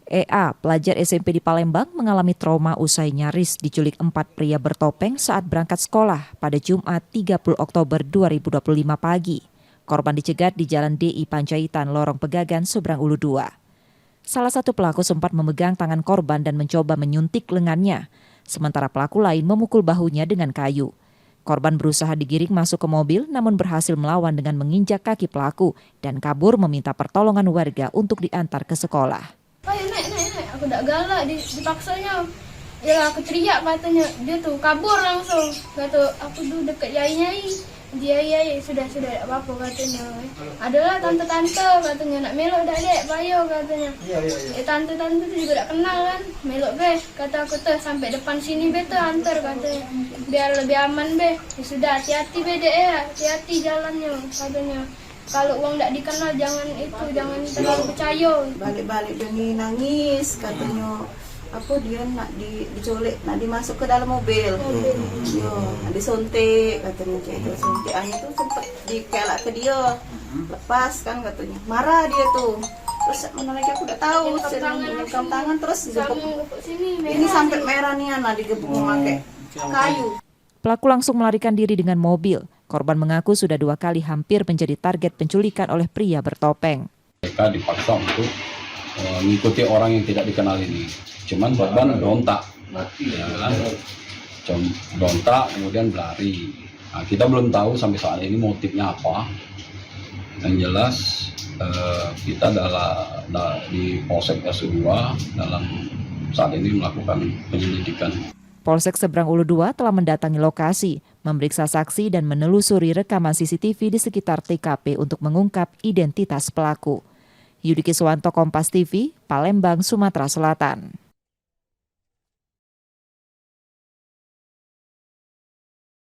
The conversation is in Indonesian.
EA, pelajar SMP di Palembang, mengalami trauma usai nyaris diculik 4 pria bertopeng saat berangkat sekolah pada Jumat 30 Oktober 2025 pagi. Korban dicegat di Jalan DI Panjaitan, Lorong Pegagan, Seberang Ulu 2. Salah satu pelaku sempat memegang tangan korban dan mencoba menyuntik lengannya, sementara pelaku lain memukul bahunya dengan kayu. Korban berusaha digiring masuk ke mobil namun berhasil melawan dengan menginjak kaki pelaku dan kabur meminta pertolongan warga untuk diantar ke sekolah. Ayo naik. Aku tak galak, dipaksanya. Ya aku teriak katanya, dia tuh kabur langsung. Kata aku tuh dekat yai. Dia yai sudah tak apa-apa katanya. Adalah tante-tante katanya, nak melok dak dek, payo katanya. Tante-tante tu juga tak kenal kan. Melok be, kata aku tuh sampai depan sini be tuh antar katanya. Biar lebih aman be. Ya sudah hati-hati be dek ya, hati-hati jalannya katanya. Kalau uang tak dikenal jangan terlalu percaya. Balik-balik dia nangis katanya dia nak diculik, nak dimasuk ke dalam mobil. Nak disuntik katanya, suntikannya itu sempat dikelak ke dia. Lepas kan katanya. Marah dia tuh. Terus mana lagi aku tak tahu, rekam tangan terus ini sampai merah nih anak digebuk memakai kayu. Pelaku langsung melarikan diri dengan mobil. Korban mengaku sudah 2 kali hampir menjadi target penculikan oleh pria bertopeng. Mereka dipaksa untuk mengikuti orang yang tidak dikenal ini. Cuman korban berontak, berontak kemudian berlari. Nah, kita belum tahu sampai saat ini motifnya apa. Yang jelas kita di Polsek S2 dalam saat ini melakukan penyelidikan. Polsek Seberang Ulu 2 telah mendatangi lokasi, memeriksa saksi dan menelusuri rekaman CCTV di sekitar TKP untuk mengungkap identitas pelaku. Yudiki Suwanto, Kompas TV, Palembang, Sumatera Selatan.